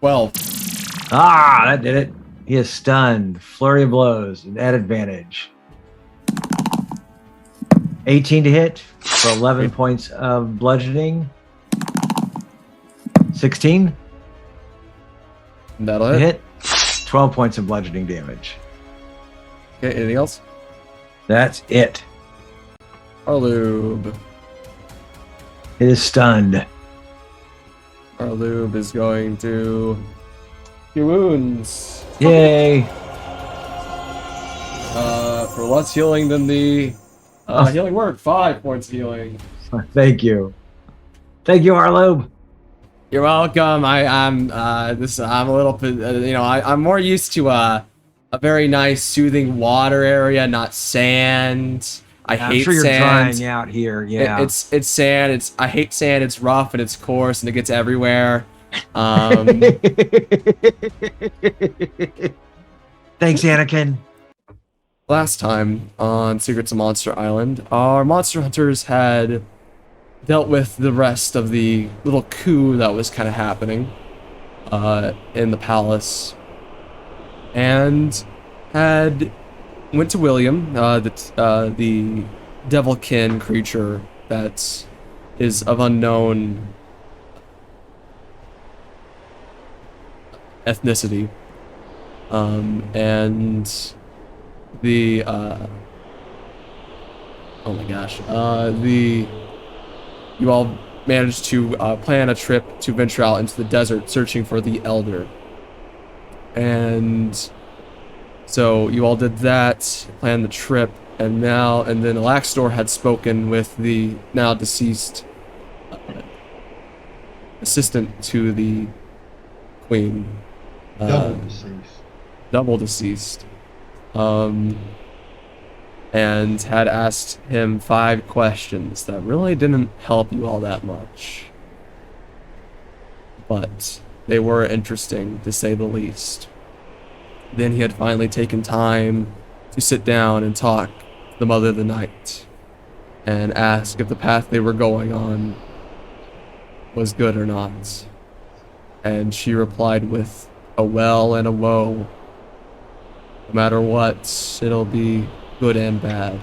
12. Ah, that did it. He is stunned. Flurry of blows at advantage. 18 to hit for 11 points of bludgeoning. 16 That'll to hit. hit. 12 points of bludgeoning damage. Okay, anything else? That's it. Arlube. It is stunned. Arlube is going to your wounds. Yay. For less healing than the healing word. 5 points of healing. Thank you. Thank you, Arlo. You're welcome. I'm a little I'm more used to a very nice soothing water area, not sand. I I'm hate sure you're sand. drying out here. Yeah. It's sand. I hate sand. It's rough and it's coarse and it gets everywhere. Thanks, Anakin. Last time on Secrets of Monster Island, our monster hunters had dealt with the rest of the little coup that was kind of happening in the palace, and had went to William, the devilkin creature that is of unknown ethnicity, and the oh my gosh, you all managed to plan a trip to venture out into the desert searching for the Elder. And so you all did that, planned the trip, and then Alaxtor had spoken with the now deceased assistant to the queen. Double deceased. And had asked him 5 questions that really didn't help you all that much. But they were interesting, to say the least. Then he had finally taken time to sit down and talk to the Mother of the Night and ask if the path they were going on was good or not. And she replied with a well and a woe. No matter what, it'll be good and bad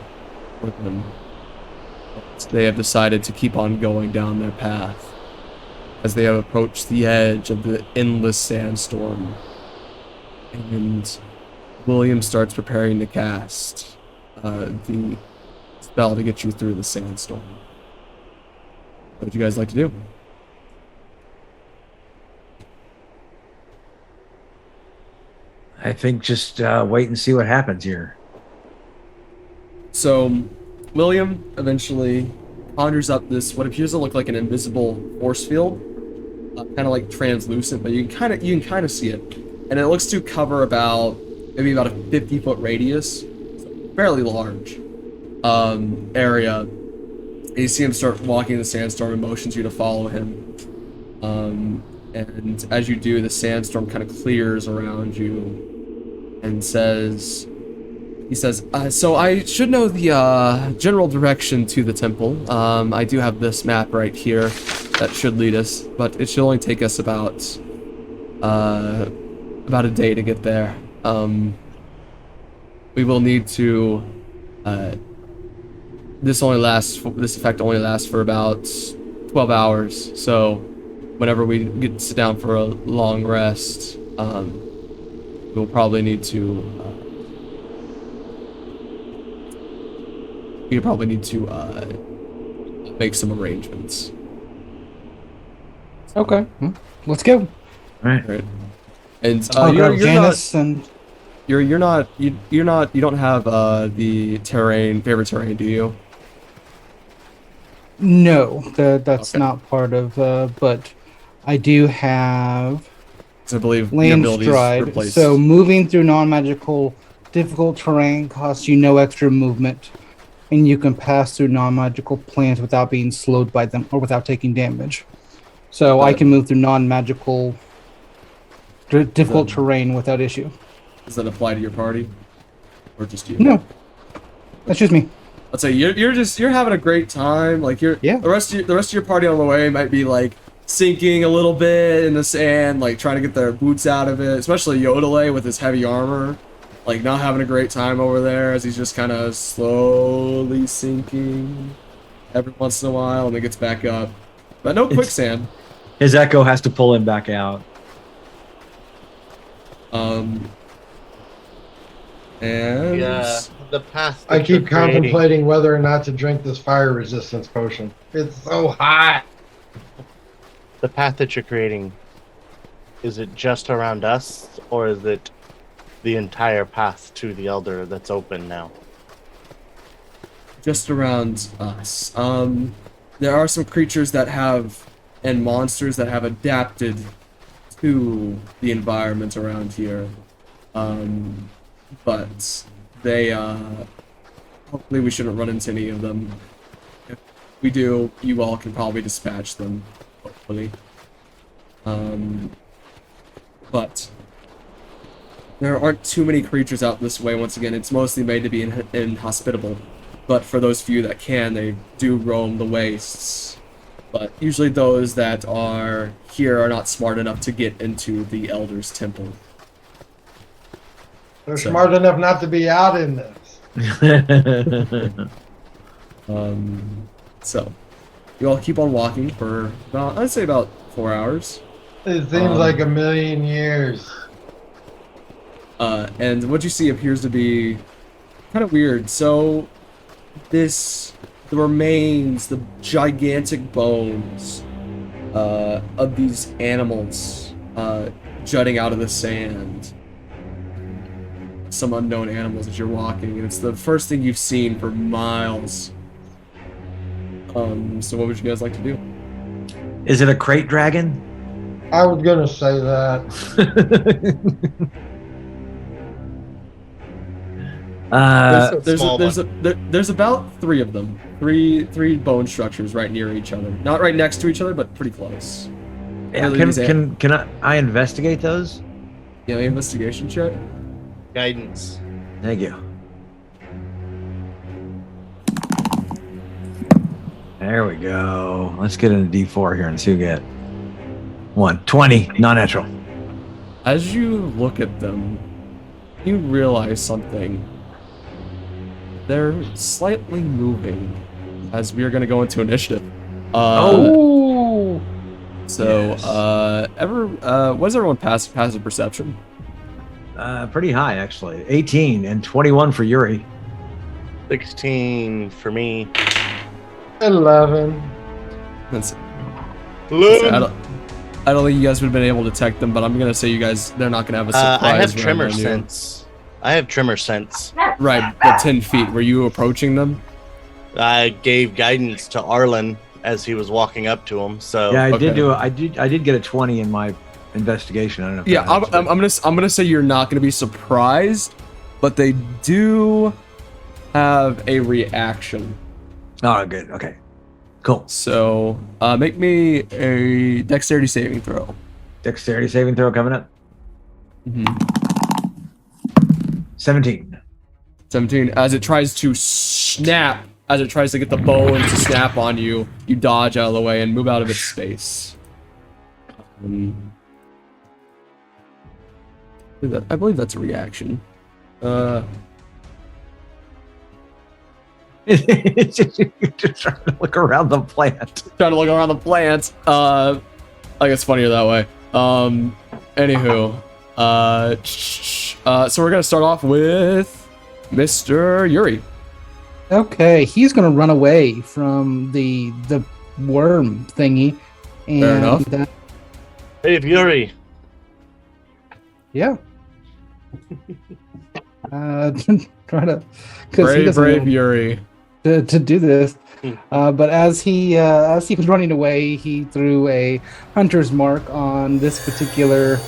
for them. But they have decided to keep on going down their path as they have approached the edge of the endless sandstorm. And William starts preparing to cast the spell to get you through the sandstorm. What would you guys like to do? I think just wait and see what happens here. So, William eventually conjures up this what appears to look like an invisible force field, kind of like translucent, but you can kind of see it, and it looks to cover maybe about a 50-foot radius, so fairly large area. And you see him start walking in the sandstorm and motions you to follow him. And as you do, the sandstorm kind of clears around you, and he says, so I should know the general direction to the temple. I do have this map right here that should lead us, but it should only take us about a day to get there. We will need to, this effect only lasts for about 12 hours, so whenever we get to sit down for a long rest, we'll probably need to make some arrangements. Okay, let's go. All right. Right. And you don't have the favorite terrain, do you? No, that's Okay. not part of. But I do have I believe your land abilities stride. replaced. So moving through non-magical difficult terrain costs you no extra movement, and you can pass through non-magical plants without being slowed by them or without taking damage. So I can move through non-magical difficult terrain without issue. Does that apply to your party, or just you? No, that's just me. Let's say you're having a great time. Like the rest of your party on the way might be like sinking a little bit in the sand, like trying to get their boots out of it, especially Yodele with his heavy armor, like not having a great time over there as he's just kind of slowly sinking every once in a while and then gets back up. But no quicksand. His echo has to pull him back out. And the path. I that keep you're creating- contemplating whether or not to drink this fire resistance potion. It's so hot. The path that you're creating. Is it just around us, or is it the entire path to the Elder that's open now? just around us. There are some creatures that have, and monsters that have adapted to the environment around here. But they, hopefully we shouldn't run into any of them. If we do, you all can probably dispatch them, hopefully. But there aren't too many creatures out this way. Once again, it's mostly made to be inhospitable. But for those few that can, they do roam the wastes. But usually those that are here are not smart enough to get into the Elder's Temple. They're So- smart enough not to be out in this. So, you all keep on walking for about, I'd say about 4 hours. It seems like a million years. And what you see appears to be kind of weird. So, the remains, the gigantic bones of these animals jutting out of the sand. Some unknown animals as you're walking, and it's the first thing you've seen for miles. So what would you guys like to do? Is it a crate dragon? I was gonna say that. There's about 3 of them. Three bone structures right near each other. Not right next to each other, but pretty close. yeah, Really these can I investigate those? Yeah, investigation check. Guidance. Thank you. There we go. Let's get into D4 here and see who we get. 20, non-natural. As you look at them, you realize something. They're slightly moving as we are going to go into initiative. Oh, So, Yes. what does everyone passive perception? Pretty high actually. 18 and 21 for Yuri. 16 for me. 11. That's, I 11. don't think you guys would have been able to detect them, but I'm gonna say they're not gonna have a surprise. I have round tremor on you. sense. I have tremor sense. Right, but 10 feet. Were you approaching them? I gave guidance to Arlen as he was walking up to him. So Yeah, I okay. did get a 20 in my investigation. I don't know. If Yeah, that helps, I'm gonna say you're not gonna be surprised, but they do have a reaction. Oh, good. Okay. Cool. So, make me a dexterity saving throw. Dexterity saving throw coming up. 17. 17. As it tries to snap, as it tries to get the bone to snap on you, you dodge out of the way and move out of its space. I believe that's a reaction. You're just trying to look around the plant. Trying to look around the plant. I think it's funnier that way. Anywho. So we're gonna start off with Mr. Yuri. okay. He's gonna run away from the worm thingy. And, Fair enough. hey, Fury. Yeah. Try to, because he Brave, doesn't brave know Yuri. to do this. But as he was running away, he threw a hunter's mark on this particular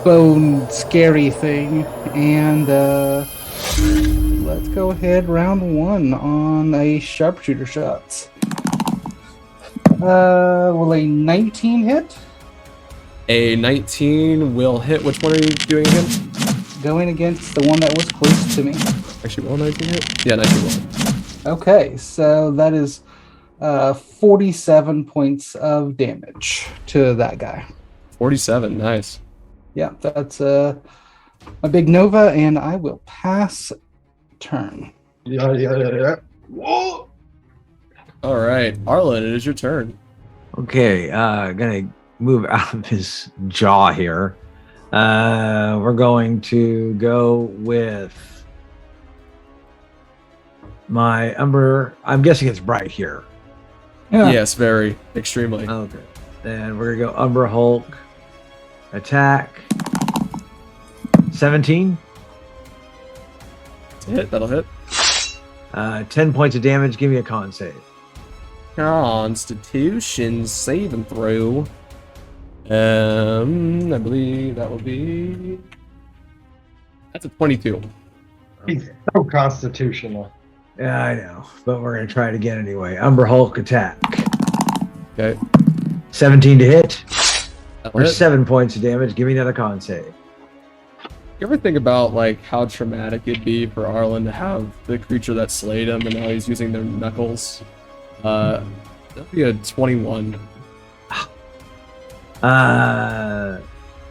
bone scary thing, and let's go ahead round 1 on a sharpshooter shots. Will a 19 hit? A 19 will hit. Which one are you doing again? Going against the one that was close to me. Actually, will 19 hit? Yeah, 19 will. Okay, so that is 47 points of damage to that guy. 47. Nice. Yeah, that's a big Nova, and I will pass turn. Yeah. Whoa! All right, Arlen, it is your turn. Okay, gonna move out of his jaw here. We're going to go with my Umber. I'm guessing it's bright here. Yeah. Yes, very. Extremely. Okay. Then we're gonna go Umber Hulk. Attack. 17. Hit. That'll hit. 10 points of damage. Give me a con save. Constitution saving throw. I believe that will be. That's a 22. He's so constitutional. Yeah, I know, but we're gonna try it again anyway. Umber Hulk attack. Okay. 17 to hit. That'll For hit. 7 points of damage. Give me another con save. You ever think about like how traumatic it'd be for Arlen to have the creature that slayed him and now he's using their knuckles? That'd be a 21.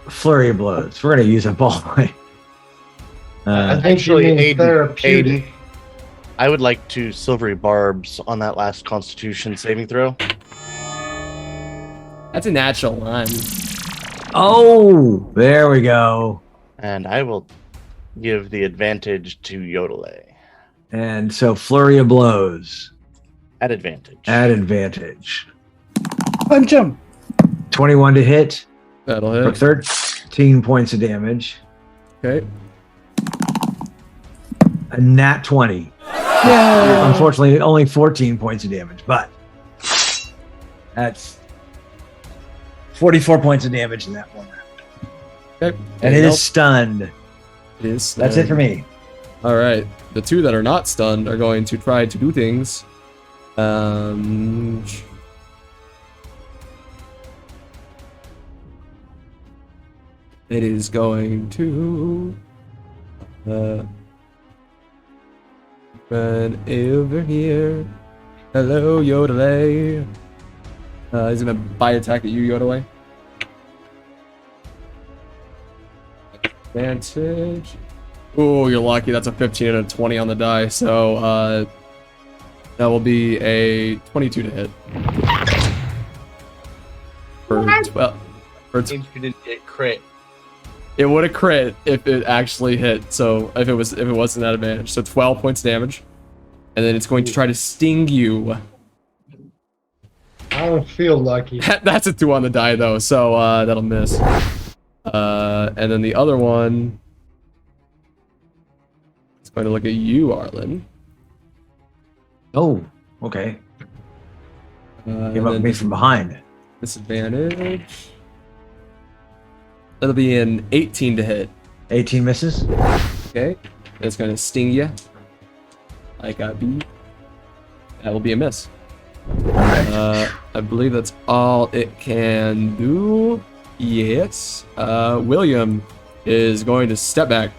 Flurry of blows. We're gonna use up all my. I think Actually, you mean Aiden, therapeutic. I would like to silvery barbs on that last Constitution saving throw. That's a natural one. Oh, there we go. And I will give the advantage to Yodele And so flurry of blows at advantage. at advantage. Punch him. 21 to hit That'll for hit. 13 points of damage. Okay. A nat 20. Yeah. Unfortunately, only 14 points of damage, but that's 44 points of damage in that one. Okay. And it is stunned. It is. That's it for me. All right. The two that are not stunned are going to try to do things. It is going to run over here. Hello, Yodele. He's gonna bite attack at you, Yodele. Advantage. Oh, you're lucky. That's a 15 and a 20 on the die. So that will be a 22 to hit. For 12. For Seems you didn't get crit. it would have crit if it actually hit. So if it wasn't that advantage. So 12 points of damage. And then it's going to try to sting you. I don't feel lucky. That's a 2 on the die though, so that'll miss. And then the other one is going to look at you, Arlen. Oh, okay. And Came up then with me from behind. disadvantage. That'll be an 18 to hit. 18 misses. Okay. It's going to sting you. Like a bee. That will be a miss. All right. I believe that's all it can do. Yes. William is going to step back.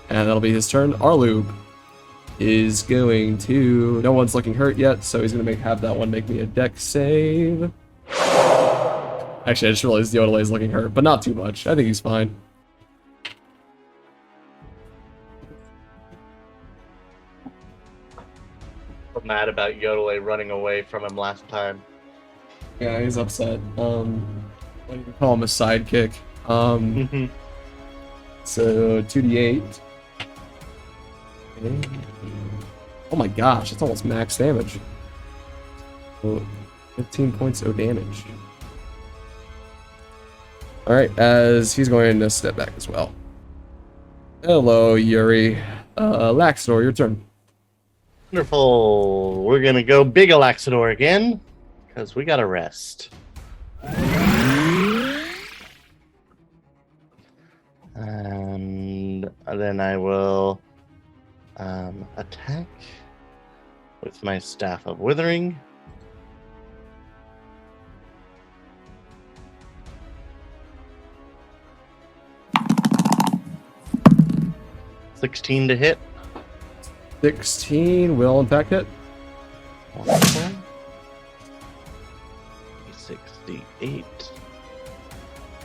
And that'll be his turn. Arlube is going to... No one's looking hurt yet, so he's going to have that one make me a dex save. Actually, I just realized Yodele is looking hurt, but not too much. I think he's fine. I'm mad about Yodele running away from him last time. Yeah, he's upset. What do you call him, a sidekick? So 2d8. Oh my gosh, that's almost max damage. So 15 points of damage. Alright, as he's going to step back as well. Hello, Yuri. Laxdor, your turn. Wonderful. We're gonna go big Alaxador again, because we gotta rest. And then I will attack with my Staff of Withering. (16 to hit). 16 will in fact hit. 68.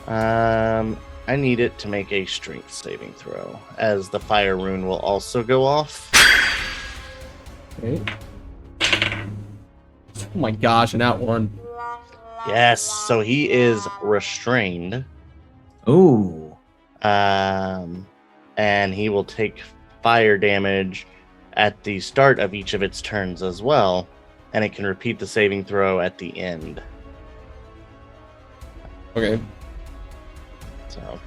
I need it to make a strength saving throw, as the fire rune will also go off. Okay. Oh my gosh, and that one. Yes, so he is restrained. Ooh. And he will take fire damage at the start of each of its turns as well, and it can repeat the saving throw at the end. Okay. So,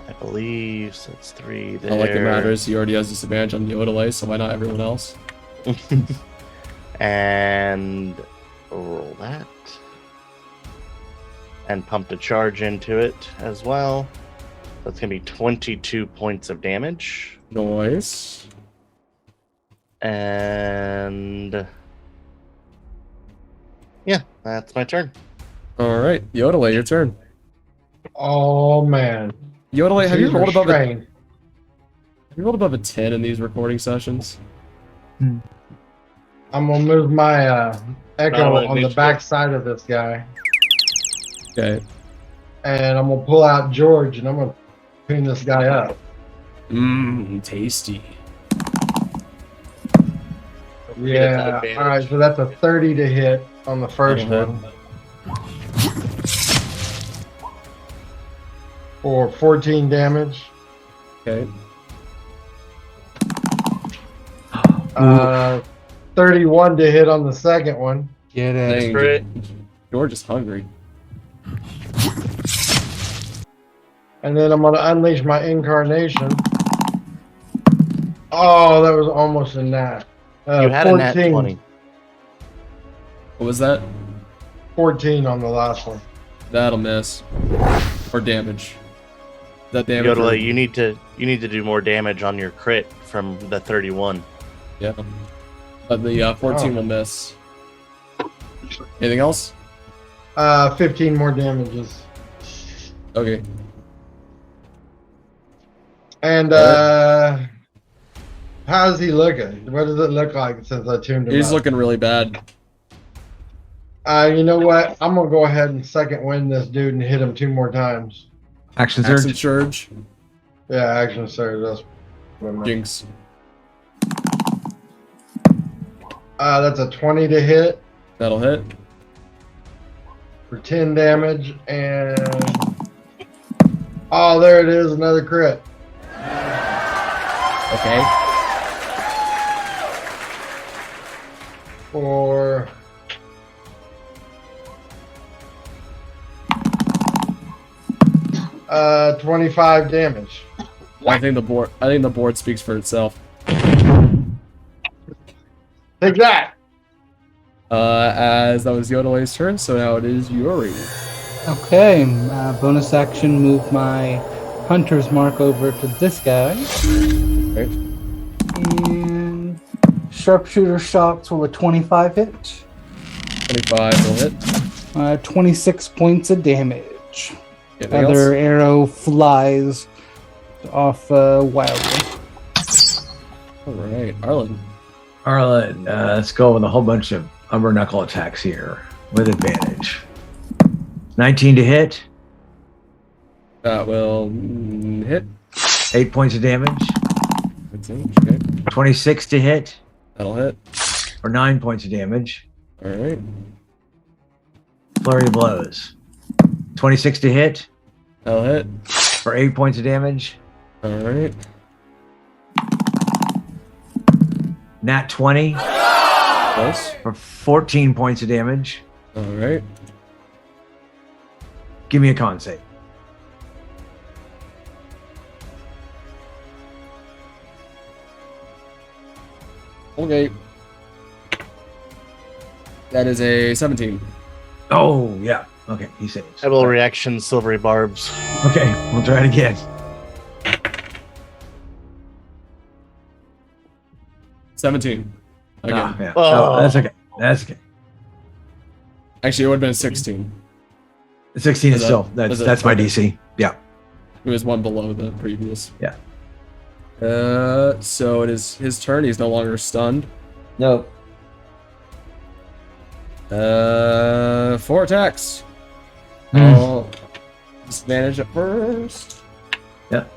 I believe so. It's 3 there. Not like it matters. He already has disadvantage on the Yodele, so why not everyone else? And roll that. And pumped a charge into it as well. That's going to be 22 points of damage. Noise. And yeah, that's my turn. All right, Yodele, your turn. Oh man. Yodele, have you He's rolled above a restrained. Have you rolled above a 10 in these recording sessions? I'm gonna move my echo Oh, it on the makes back side of this guy, Okay. and I'm gonna pull out George, and I'm gonna clean this guy up. Mmm, tasty. Yeah. advantage. All right. So that's a 30 to hit on the first That'll one. For 14 damage. Okay. 31 to hit on the second one. Get it. Dang, Crit. George is hungry. And then I'm gonna unleash my incarnation. Oh, that was almost a nat. You had a nat 20. What was that? 14 on the last one. That'll miss. Or damage. Is that damage? or- Yodele, you need to do more damage on your crit from the 31. Yeah. But the 14 Oh. will miss. Anything else? 15 more damages. Okay. And how's he looking? What does it look like since I tuned him He's up? looking really bad. You know what? I'm gonna go ahead and second win this dude and hit him 2 more times. Action Action surge. surge. Yeah, action surge. That's what I meant. Jinx. That's a 20 to hit That'll hit. for 10 damage, and oh, there it is, another crit. Okay. For 25 damage. I think the board speaks for itself. Take that. As that was Yodele's turn, so now it is Yuri. Okay, bonus action, move my hunter's mark over to this guy. Okay. And sharpshooter shots will a 25 hit. 25 will hit. 26 points of damage. Anything Other else? arrow flies off wildly. Alright, Arlen. Arlen, let's go with a whole bunch of upper knuckle attacks here with advantage. 19 to hit, That will hit. 8 points of damage. Okay. 26 to hit, That'll hit. for 9 points of damage. Alright. Flurry of blows. 26 to hit, That'll hit. for 8 points of damage. Alright. Nat 20 Close. for 14 points of damage. Alright. Give me a con save. Okay. That is a 17. Oh, yeah. Okay, he saves. Double reaction, silvery barbs. Okay, we'll try it again. 17. Again. Ah, yeah. Oh. Oh, that's okay. That's okay. Actually, it would have been 16. 16 is Was that- still, was it- that's my okay. DC. Yeah. It was one below the previous. Yeah. So it is his turn. He's no longer stunned. No. 4 attacks. Hmm. I'll disadvantage at first. Yep.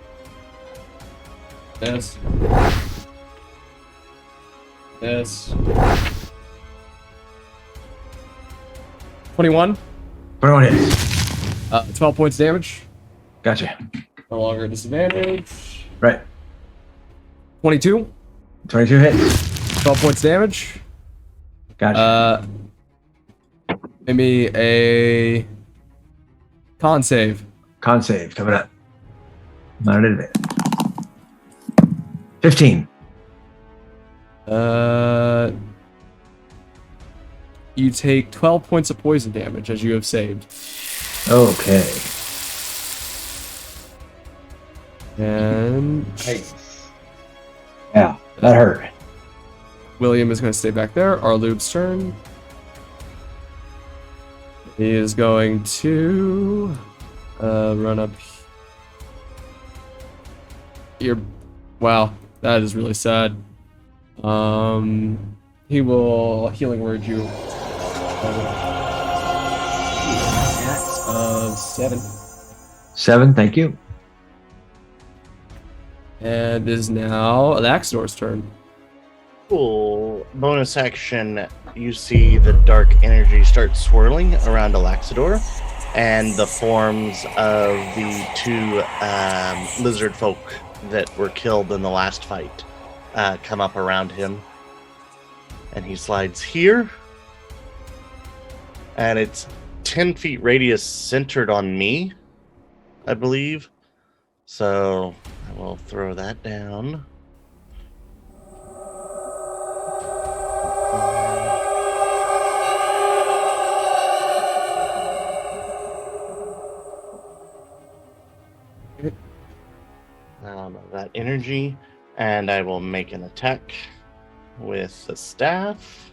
Yes. Yes. 21. 21 hits. 12 points damage. Gotcha. No longer a disadvantage. Right. 22. 22 hits. 12 points damage. Gotcha. Give me a con save. Con save coming up. Not an advantage. 15. You take 12 points of poison damage as you have saved. Okay. And Nice. Yeah, that hurt. William is going to stay back there. Arlube's turn. He is going to run up here. Wow, that is really sad. He will healing word you. Max of 7. 7, thank you. And it is now Alaxidor's turn. Cool. Bonus action, you see the dark energy start swirling around Alaxidor, and the forms of the 2 lizard folk that were killed in the last fight come up around him. And he slides here. And it's 10 feet radius centered on me, I believe. So I will throw that down. That energy, and I will make an attack with the staff.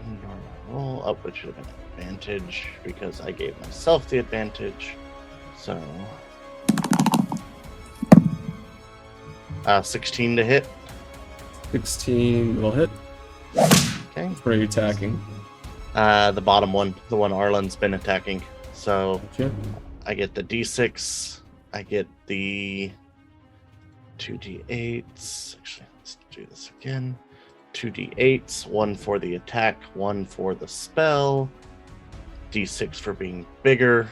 Normal roll up, which should have been an advantage because I gave myself the advantage. So 16 to hit. 16 will hit. Okay. Where are you attacking? The bottom one, the one Arlen's been attacking. So Gotcha. I get the d6. I get the 2d8s. Actually, let's do this again. 2d8s, 1 for the attack, 1 for the spell, d6 for being bigger.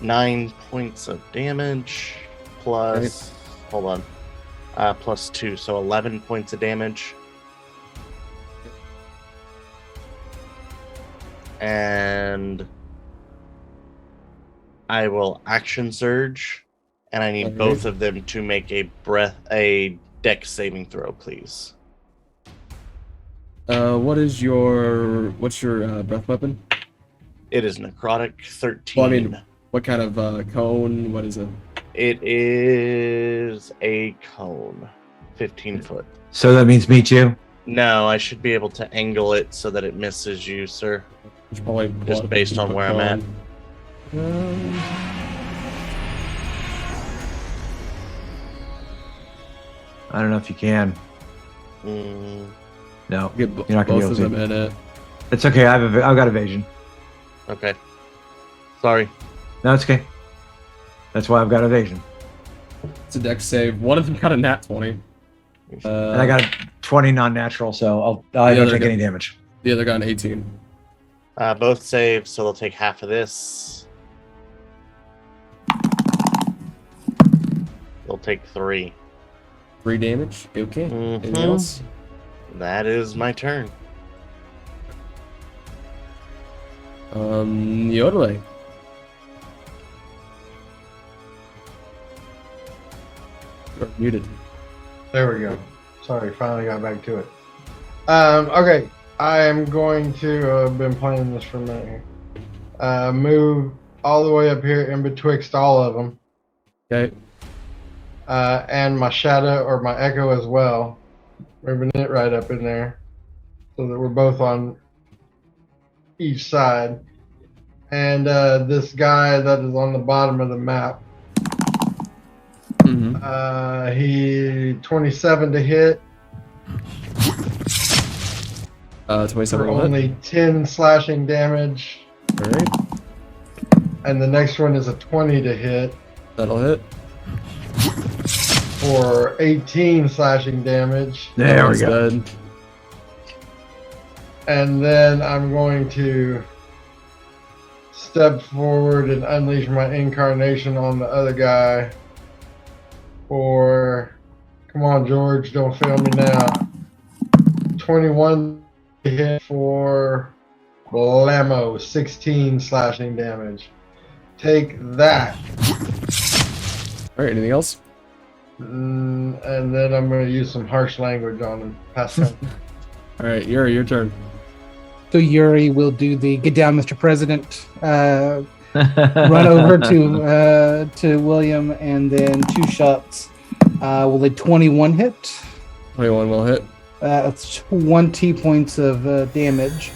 Nine points of damage plus, hold on, plus 2, so 11 points of damage. And I will action surge, and I need Okay. both of them to make a dex saving throw, please. What's your breath weapon? It is necrotic 13. Well, I mean, what kind of cone? What is it? It is a cone, 15 foot. So that means me too? No, I should be able to angle it so that it misses you, sir. It's probably Just based on where I'm at. I don't know if you can. Mm, No, Get you're not gonna be both able of to. them in it. It's okay. I've got evasion. okay. Sorry. No, it's okay. That's why I've got evasion. It's a dex save. One of them got a nat 20. And I got a 20 non-natural, so I Yeah, don't they're take good. any damage. The other got an 18. Both save, so they'll take half of this. They'll take 3. 3 damage. Okay. Anything Mhm. else? That is my turn. Yodele. You're muted. There we go. Sorry, finally got back to it. Okay, I am going to. I've been playing this for a minute here. Move all the way up here in betwixt all of them, Okay. and my shadow or my echo as well. Moving it right up in there, so that we're both on each side. And this guy that is on the bottom of the map, Mm-hmm. he 27 to hit 27 for will hit. only 10 slashing damage. All right. And the next one is a 20 to hit That'll hit. for 18 slashing damage. There we That's go. dead. And then I'm going to step forward and unleash my incarnation on the other guy. For, come on, George, don't fail me now. 21 to hit for blammo, 16 slashing damage. Take that. All right. Anything else? And then I'm going to use some harsh language on him. Pass him. All right. Yuri, your turn. So Yuri will do the get down, Mr. President. Run over to William, and then 2 shots. Will a 21 hit? 21 will hit. That's 20 points of damage.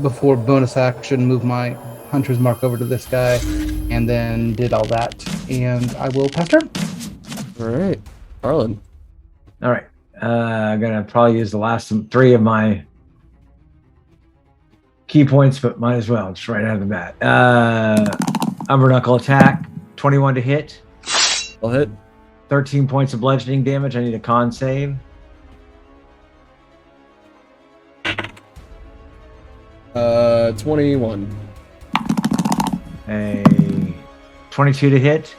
Before bonus action, move my hunter's mark over to this guy, and then did all that. And I will pass turn. All right. Arlen. All right. I'm gonna probably use the last 3 of my key points, but might as well just right out of the bat. Umber Knuckle attack, 21 to hit, I'll hit. 13 points of bludgeoning damage. I need a con save. 21. A 22 to hit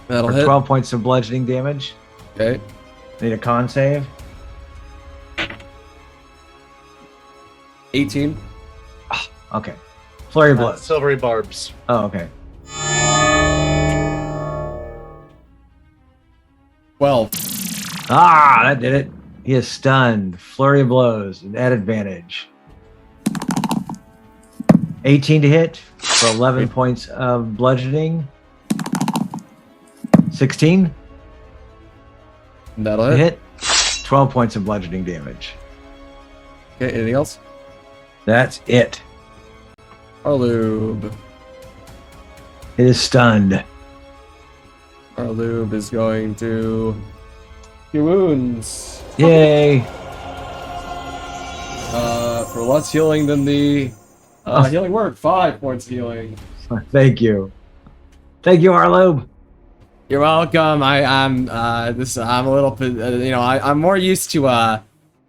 That'll for hit. 12 points of bludgeoning damage. Okay. Need a con save. 18. Okay. Flurry of blows. Silvery barbs. Oh, okay. 12. Ah, that did it. He is stunned. Flurry of blows at advantage. 18 to hit for 11 points of bludgeoning. 16 That'll to hit. hit. 12 points of bludgeoning damage. Okay. Anything else? That's it. Arlube. It is stunned. Arlube is going to your wounds. Yay. For less healing than the healing word. 5 points of healing. Thank you. Thank you, Arlobe. You're welcome. I'm a little bit, I'm more used to a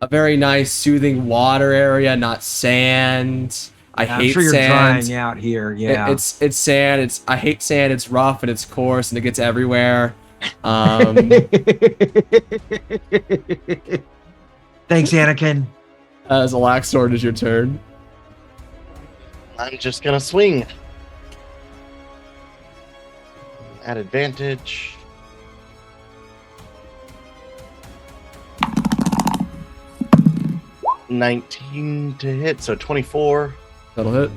very nice soothing water area, not sand. I I'm hate sure you're sand. drying out here. Yeah. It's sand. I hate sand. It's rough and it's coarse and it gets everywhere. Thanks, Anakin. As a lax sword is your turn. I'm just gonna swing. At advantage. $19 to hit, so 24. That'll hit.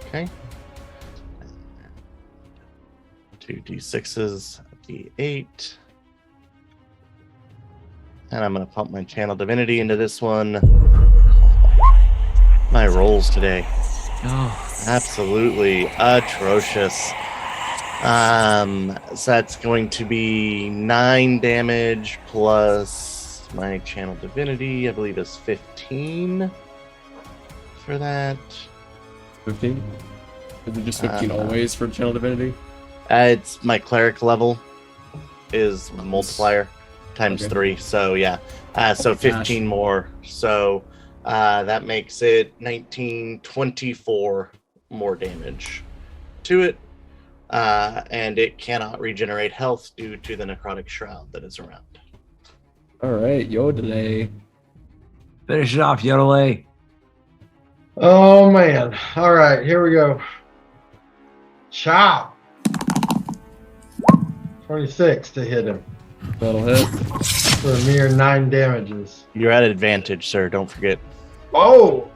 Okay. 2 d6s, d8. And I'm going to pump my channel divinity into this one. My rolls today. Oh, Absolutely atrocious. So that's going to be 9 damage plus my channel divinity, I believe is 15 for that. 15. Is it just 15 always for channel divinity? It's my cleric level is multiplier times Okay. 3. So yeah. So 15 more. So that makes it 19, 24 more damage to it. And it cannot regenerate health due to the necrotic shroud that is around. All right, Yodele. finish it off, Yodelay. Oh man. All right, here we go. Chop. 26 to hit him That'll hit. for a mere 9 damages. You're at advantage, sir. Don't forget. Oh!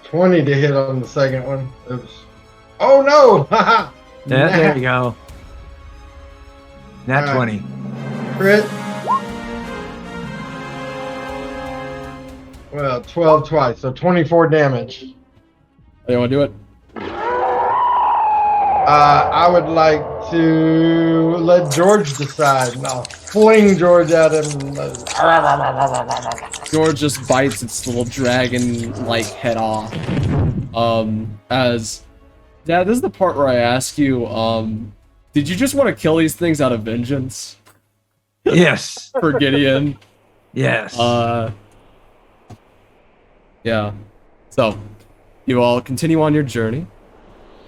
20 to hit on the second one. Oops. Oh no! Haha. Yeah, there you go. Nat All right. 20. Crit. Well, 12 twice, so 24 damage. You want to do it? I would like to let George decide, and I'll fling George at him. George just bites its little dragon-like head off. As Dad, this is the part where I ask you, did you just want to kill these things out of vengeance Yes. for Gideon? Yes. Yeah. So, you all continue on your journey.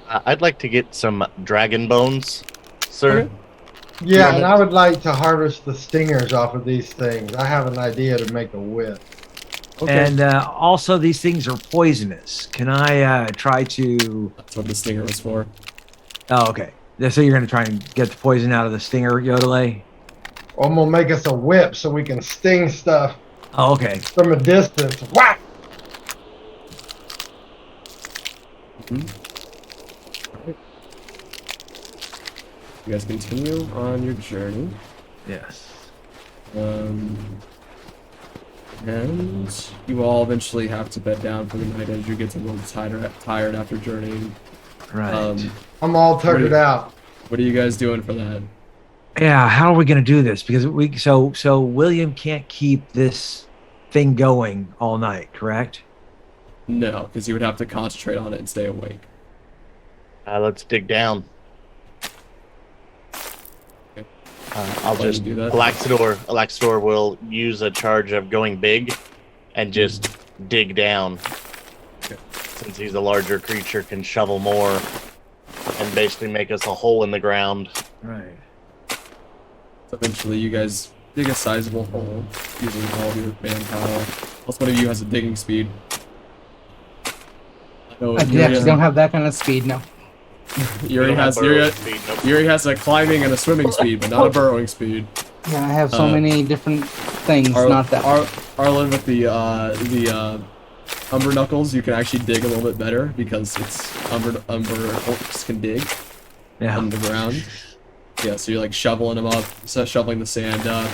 I'd like to get some dragon bones, sir. Okay. Yeah, and I would like to harvest the stingers off of these things. I have an idea to make a whip. Okay. And also, these things are poisonous. Can I try to? That's what the stinger was for. Oh, okay. So you're gonna try and get the poison out of the stinger, Yodelay? I'm gonna make us a whip so we can sting stuff Oh, okay. from a distance. Whack! You guys continue on your journey. Yes. And you all eventually have to bed down for the night as you get a little tired after journeying. Right. I'm all tuckered Ready. out. What are you guys doing for that? Yeah. How are we gonna do this? Because so William can't keep this thing going all night, correct? No, because you would have to concentrate on it and stay awake. Let's dig down. I'll Why don't just you do that? Alaxador will use a charge of going big and just dig down. Okay. Since he's a larger creature, can shovel more and basically make us a hole in the ground. Right. So eventually you guys dig a sizable hole using all of your manpower. Plus one of you has a digging speed. Oh, I actually don't have that kind of speed, no. Yuri has a climbing and a swimming speed, but not a burrowing speed. Yeah, I have so many different things, not that. Arlen with the Umber Knuckles, you can actually dig a little bit better because it's Umber Orcs can dig Yeah. underground. Yeah, so you're like shoveling them up, shoveling the sand up.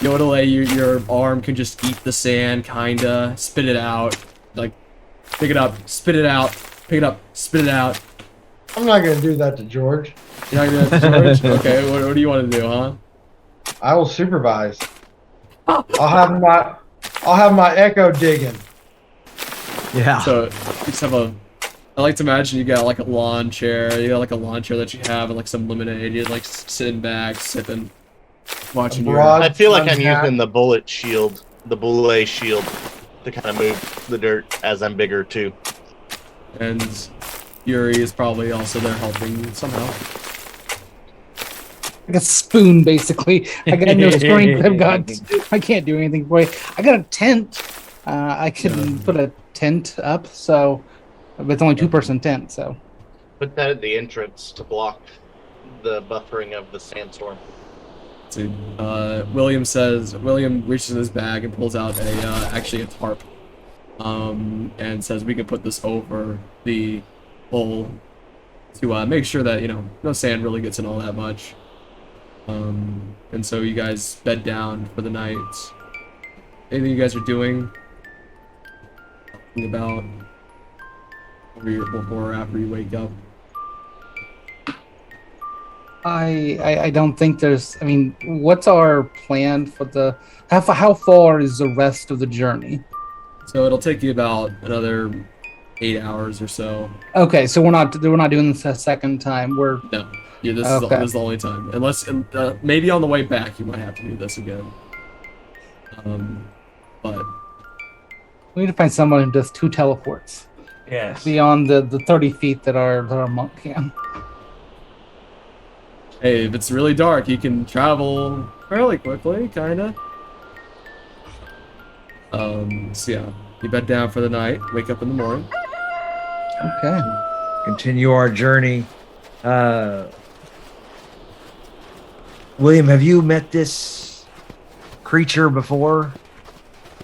Yodelay, your arm can just eat the sand, kinda, spit it out, like pick it up, spit it out, pick it up, spit it out. I'm not gonna do that to George. You're not gonna do that to George? Okay, what do you want to do, huh? I will supervise. I'll have my echo digging. Yeah. So you just have I like to imagine you got like a lawn chair. You got like a lawn chair that you have and like some lemonade. You're like sitting back, sipping, watching your. Broad- I feel like I'm Unhat- using the bullet shield, the boule shield, to kind of move the dirt as I'm bigger too. And Yuri is probably also there helping somehow. Like a spoon, basically. I got no strength. I can't do anything for you. I got a tent. I can put a tent up, so but it's only 2-person tent, so. Put that at the entrance to block the buffering of the sandstorm. So, William reaches in his bag and pulls out actually a tarp, and says we can put this over the hole to make sure that no sand really gets in all that much. And so you guys bed down for the night. Anything you guys are doing? Talking about before or after you wake up? I don't think there's. I mean, what's our plan for the? How far is the rest of the journey? So it'll take you about another 8 hours or so. Okay, so we're not doing this a second time. We're No, yeah, this Okay. is the only time. Unless maybe on the way back you might have to do this again. But we need to find someone who does 2 teleports Yes. beyond the 30 feet that our monk can. hey, if it's really dark, you can travel fairly quickly, kinda. So yeah, you bed down for the night, wake up in the morning. Okay. Continue our journey. William, have you met this creature before?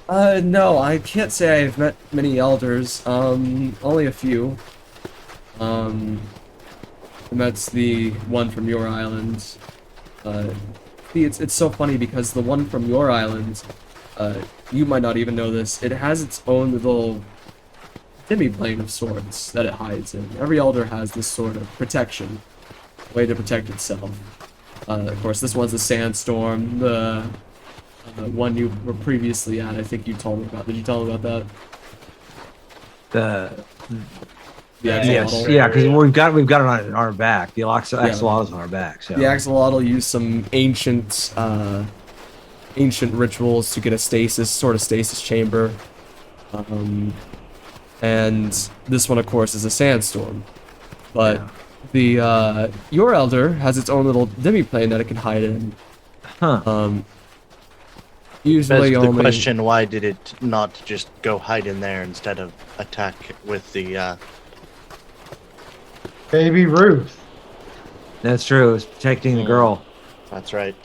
No, I can't say I've met many elders. Only a few. And that's the one from your island. See, it's so funny because the one from your island, you might not even know this, it has its own little demi-plane of sorts that it hides in. Every elder has this sort of protection, way to protect itself. Of course, this one's the Sandstorm, the one you were previously at, I think you told me about. Did you tell me about that? The Yes, axolotl? yeah, because we've got it on our back. The axolotl's on our back. So The axolotl used some ancient rituals to get a stasis chamber. And this one, of course, is a Sandstorm. But your elder has its own little demi-plane that it can hide in. huh? Usually That's the only question: why did it not just go hide in there instead of attack with the? Baby Ruth. That's true. It's protecting the girl. That's right.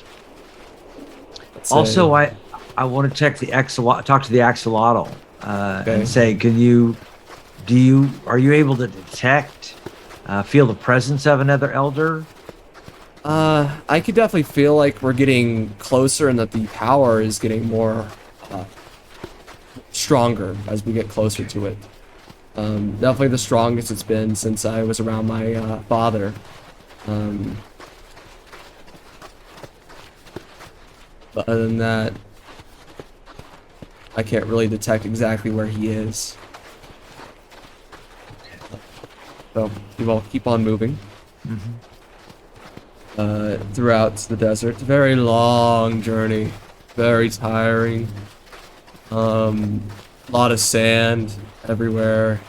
let's say- Also, I want to check the talk to the axolotl Okay. and say, are you able to detect, feel the presence of another elder? I could definitely feel like we're getting closer and that the power is getting more stronger as we get closer to it. Definitely the strongest it's been since I was around my father. But other than that, I can't really detect exactly where he is. So you all keep on moving throughout the desert. Very long journey, very tiring. Lot of sand everywhere.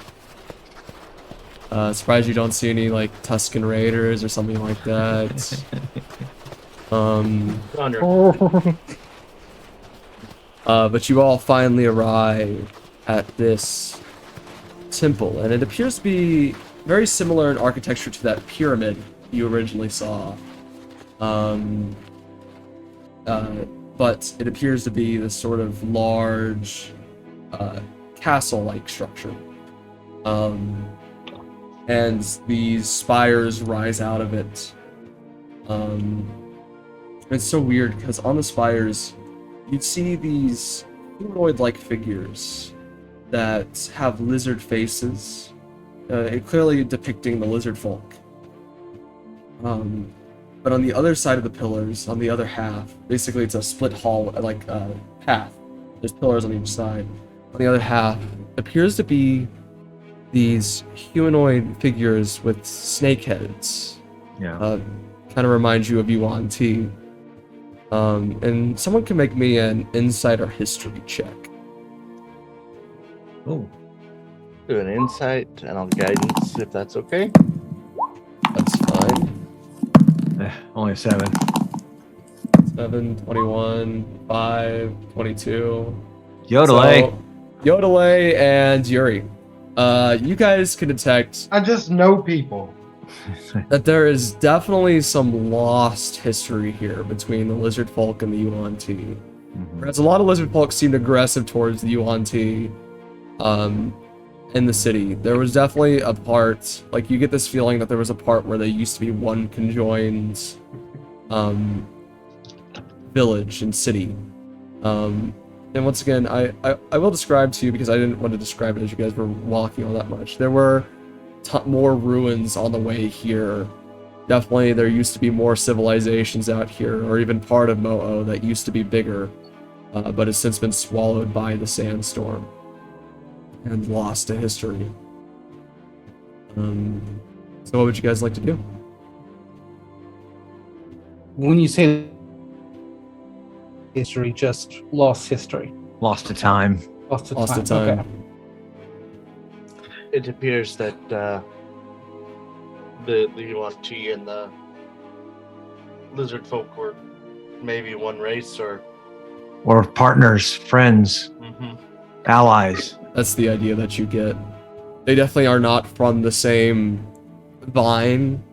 Surprised you don't see any like Tuscan Raiders or something like that. But you all finally arrive at this temple, and it appears to be very similar in architecture to that pyramid you originally saw. But it appears to be this sort of large castle-like structure. And these spires rise out of it. It's so weird because on the spires, you'd see these humanoid-like figures that have lizard faces, clearly depicting the lizard folk. But on the other side of the pillars, on the other half, basically it's a split hall, like path. There's pillars on each side. On the other half appears to be these humanoid figures with snake heads. Yeah. Kind of reminds you of Yuan Ti. And someone can make me an insight or history check. Oh. Do an insight and I'll guidance if that's okay. That's fine. Only a 7. 7, 21, 5, 22. Yodelay. So, Yodelay and Yuri. You guys can detect I just know people. that there is definitely some lost history here between the lizard folk and the Yuan Ti. Whereas a lot of lizard folk seemed aggressive towards the Yuan Ti in the city. There was definitely a part, like you get this feeling that there was a part where they used to be one conjoined village and city. And once again, I will describe to you because I didn't want to describe it as you guys were walking all that much. There were more ruins on the way here. Definitely there used to be more civilizations out here, or even part of Mo-O that used to be bigger, but has since been swallowed by the sandstorm and lost to history. So what would you guys like to do? When you say history, just lost history. Lost to time. Lost to Lost time. to time. Okay. It appears that the Yuan Ti and the lizard folk were maybe one race or Or partners, friends, allies. That's the idea that you get. They definitely are not from the same vine,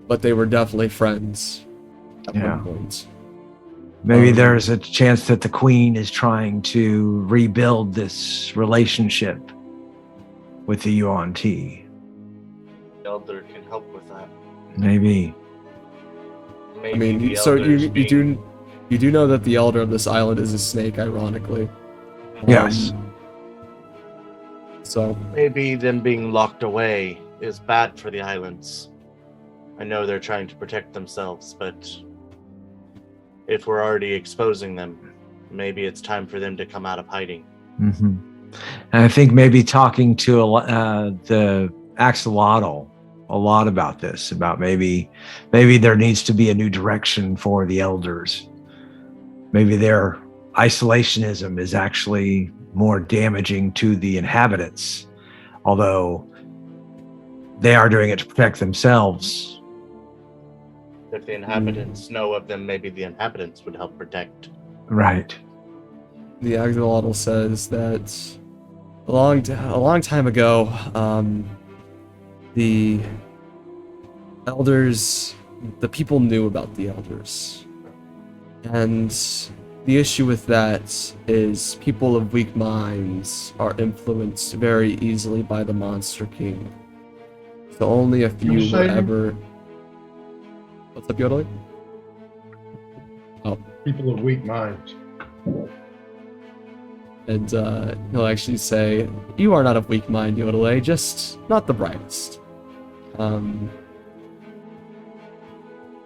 but they were definitely friends at Yeah. one point. Maybe there's a chance that the queen is trying to rebuild this relationship with the Yuan Ti. the elder can help with that. Maybe. Maybe I mean, the so elders you being- do know that the elder of this island is a snake, ironically. Yes. So Maybe them being locked away is bad for the islands. I know they're trying to protect themselves, but if we're already exposing them, maybe it's time for them to come out of hiding. And I think maybe talking to the axolotl a lot about this, about maybe there needs to be a new direction for the elders. Maybe their isolationism is actually more damaging to the inhabitants, although they are doing it to protect themselves. If the inhabitants know of them, maybe the inhabitants would help protect. Right. the axolotl says that a long time ago, the elders, the people knew about the elders, and the issue with that is people of weak minds are influenced very easily by the Monster King. So only a few You were say- ever. What's up, Yodeling? Oh, People of weak minds. and he'll actually say, "You are not of weak mind, Yodelay, just not the brightest."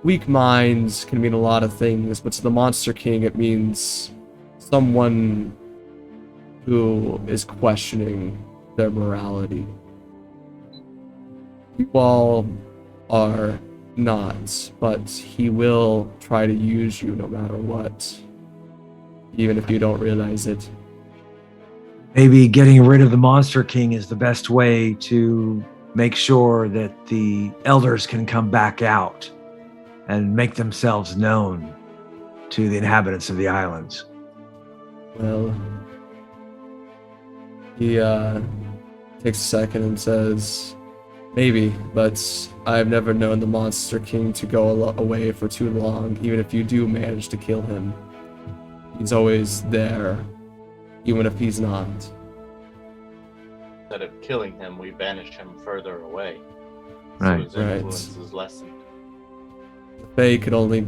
Weak minds can mean a lot of things, but to the Monster King, it means someone who is questioning their morality. You all are not, but he will try to use you no matter what, even if you don't realize it. Maybe getting rid of the Monster King is the best way to make sure that the elders can come back out and make themselves known to the inhabitants of the islands. Well, he takes a second and says, "Maybe, but I've never known the Monster King to go away for too long, even if you do manage to kill him. He's always there, even if he's not." Instead of killing him, we banish him further away. Right, So his right. influence is lessened. They could only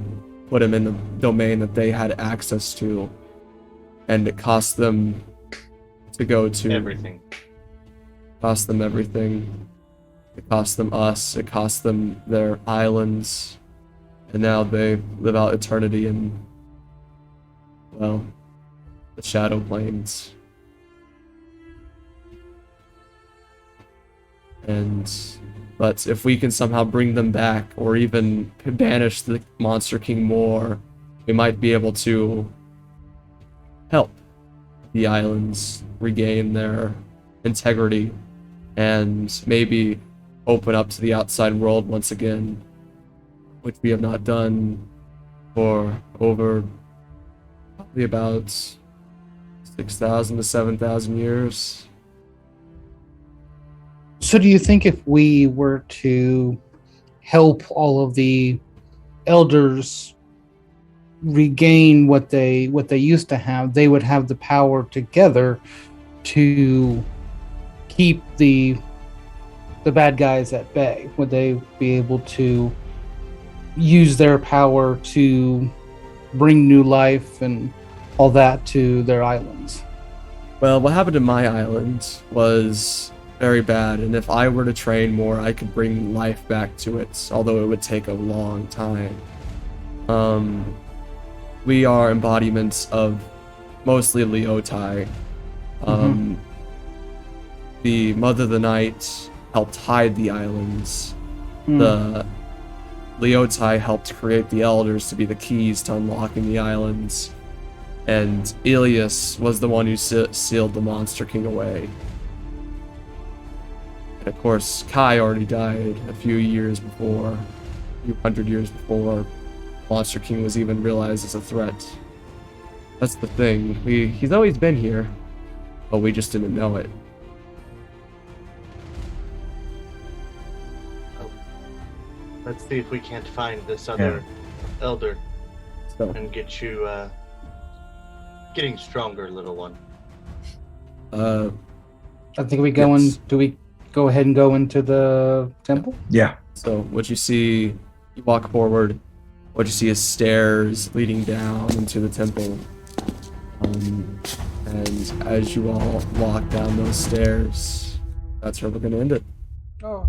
put him in the domain that they had access to, and it cost them to go to Everything. cost them everything. It cost them us, it cost them their islands, and now they live out eternity in, well, the Shadow Plains. But if we can somehow bring them back, or even banish the Monster King more, we might be able to help the islands regain their integrity and maybe open up to the outside world once again, which we have not done for over probably about 6,000 to 7,000 years. So do you think if we were to help all of the elders regain what they used to have, they would have the power together to keep the bad guys at bay? Would they be able to use their power to bring new life and all that to their islands? Well, what happened to my island was very bad, and if I were to train more, I could bring life back to it, although it would take a long time. We are embodiments of mostly Leotai. The Mother of the Night helped hide the islands. The Leotai helped create the Elders to be the keys to unlocking the islands. And Ilias was the one who sealed the Monster King away. And of course, Kai already died a few hundred years before Monster King was even realized as a threat. That's the thing. He's always been here, but we just didn't know it. Let's see if we can't find this other elder So, and get you getting stronger, little one. I think we go Yes. in. Do we go ahead and go into the temple? Yeah. So what you see, you walk forward. What you see is stairs leading down into the temple, and as you all walk down those stairs, that's where we're going to end it. Oh.